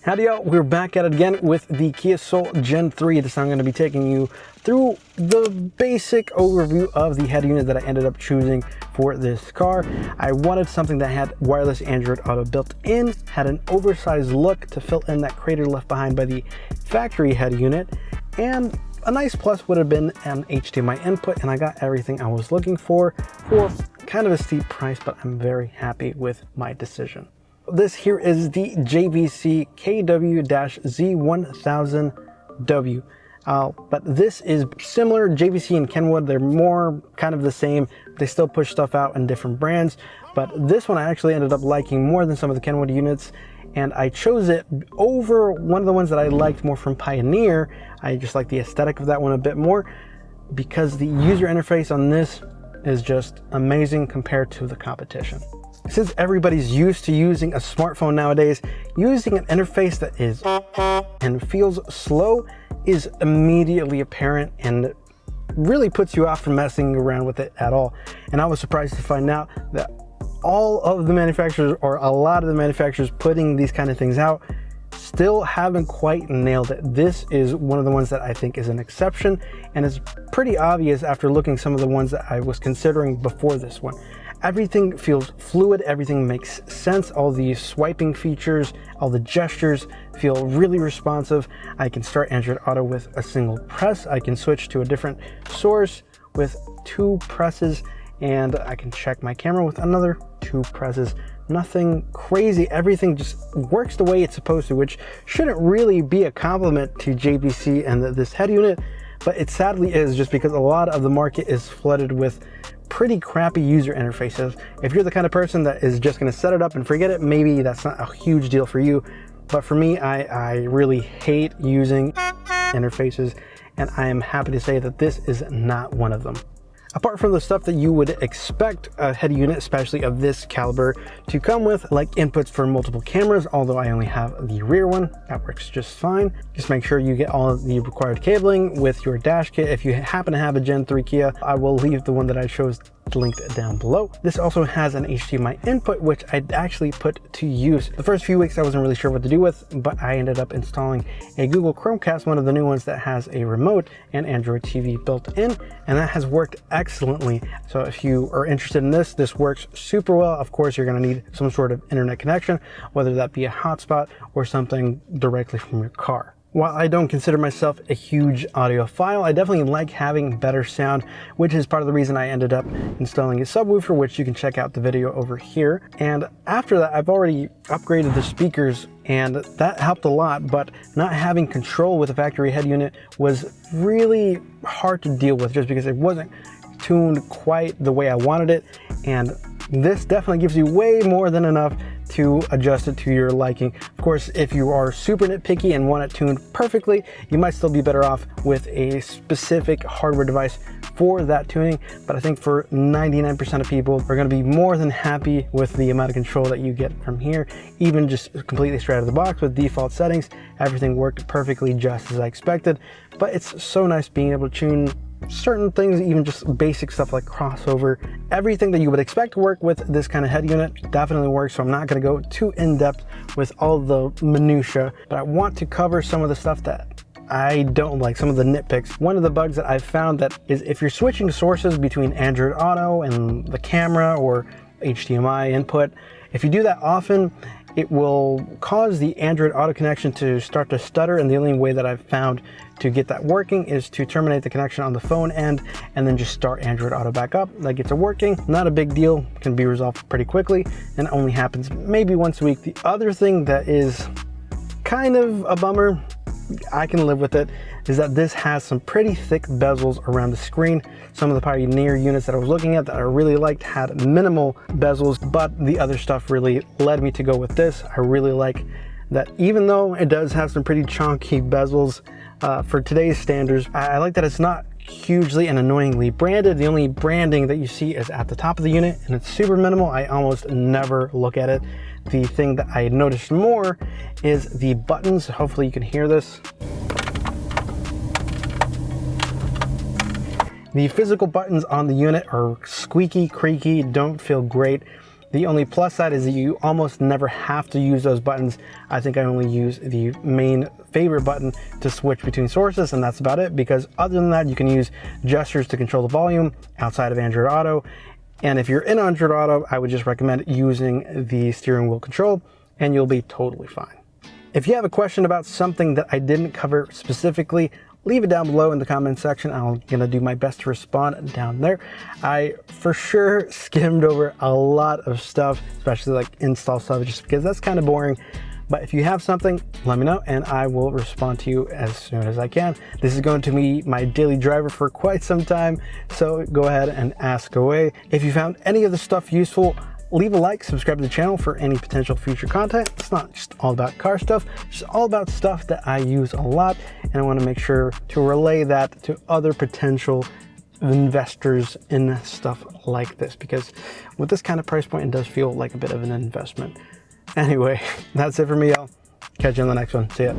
Howdy y'all, we're back at it again with the Kia Soul Gen 3. This time I'm going to be taking you through the basic overview of the head unit that I ended up choosing for this car. I wanted something that had wireless Android Auto built in, had an oversized look to fill in that crater left behind by the factory head unit, and a nice plus would have been an HDMI input, and I got everything I was looking for kind of a steep price, but I'm very happy with my decision. This here is the JVC KW-Z1000W. But this is similar. JVC and Kenwood, they're more kind of the same. They still push stuff out in different brands, but this one I actually ended up liking more than some of the Kenwood units, and I chose it over one of the ones that I liked more from Pioneer. I just like the aesthetic of that one a bit more because the user interface on this is just amazing compared to the competition. Since everybody's used to using a smartphone nowadays, using an interface that is and feels slow is immediately apparent and really puts you off from messing around with it at all. And I was surprised to find out that all of the manufacturers, or a lot of the manufacturers putting these kind of things out, still haven't quite nailed it. This is one of the ones that I think is an exception, and it's pretty obvious after looking some of the ones that I was considering before this one. Everything feels fluid, everything makes sense. All the swiping features, all the gestures feel really responsive. I can start Android Auto with a single press. I can switch to a different source with 2 presses, and I can check my camera with another 2 presses. Nothing crazy, everything just works the way it's supposed to, which shouldn't really be a compliment to JVC and this head unit, but it sadly is, just because a lot of the market is flooded with pretty crappy user interfaces. If you're the kind of person that is just going to set it up and forget it, maybe that's not a huge deal for you. But for me, I really hate using interfaces, and I am happy to say that this is not one of them. Apart from the stuff that you would expect a head unit, especially of this caliber, to come with, like inputs for multiple cameras, although I only have the rear one, that works just fine. Just make sure you get all of the required cabling with your dash kit. If you happen to have a Gen 3 Kia, I will leave the one that I chose linked down below. This also has an HDMI input, which I actually put to use. The first few weeks I wasn't really sure what to do with, but I ended up installing a Google Chromecast, one of the new ones that has a remote and Android TV built in, and that has worked excellently. So if you are interested in this, this works super well. Of course, you're going to need some sort of internet connection, whether that be a hotspot or something directly from your car. While I don't consider myself a huge audiophile, I definitely like having better sound, which is part of the reason I ended up installing a subwoofer, which you can check out the video over here. And after that, I've already upgraded the speakers, and that helped a lot, but not having control with a factory head unit was really hard to deal with, just because it wasn't tuned quite the way I wanted it. And this definitely gives you way more than enough to adjust it to your liking. Of course, if you are super nitpicky and want it tuned perfectly, you might still be better off with a specific hardware device for that tuning. But I think for 99% of people are going to be more than happy with the amount of control that you get from here. Even just completely straight out of the box with default settings, everything worked perfectly just as I expected. But it's so nice being able to tune certain things, even just basic stuff like crossover. Everything that you would expect to work with this kind of head unit definitely works, so I'm not going to go too in-depth with all the minutia, but I want to cover some of the stuff that I don't like, some of the nitpicks. One of the bugs that I've found that is if you're switching sources between Android Auto and the camera or HDMI input, if you do that often, it will cause the Android Auto connection to start to stutter, and the only way that I've found to get that working is to terminate the connection on the phone end and then just start Android Auto back up. That gets it working. Not a big deal, can be resolved pretty quickly, and only happens maybe once a week. The other thing that is kind of a bummer, I can live with it, is that this has some pretty thick bezels around the screen. Some of the Pioneer units that I was looking at that I really liked had minimal bezels, but the other stuff really led me to go with this. I really like that even though it does have some pretty chunky bezels for today's standards, I like that it's not hugely and annoyingly branded. The only branding that you see is at the top of the unit, and it's super minimal. I almost never look at it. The thing that I noticed more is the buttons. Hopefully you can hear this. The physical buttons on the unit are squeaky, creaky, don't feel great. The only plus side is that you almost never have to use those buttons. I think I only use the main favorite button to switch between sources, and that's about it, because other than that, you can use gestures to control the volume outside of Android Auto. And if you're in Android Auto, I would just recommend using the steering wheel control, and you'll be totally fine. If you have a question about something that I didn't cover specifically, leave it down below in the comment section. I'm gonna do my best to respond down there. I for sure skimmed over a lot of stuff, especially like install stuff, just because that's kind of boring. But if you have something, let me know and I will respond to you as soon as I can. This is going to be my daily driver for quite some time, so go ahead and ask away. If you found any of the stuff useful, leave a like, subscribe to the channel for any potential future content. It's not just all about car stuff, it's all about stuff that I use a lot, and I want to make sure to relay that to other potential investors in stuff like this, because with this kind of price point, it does feel like a bit of an investment. Anyway, that's it for me, y'all. Catch you on the next one. See ya.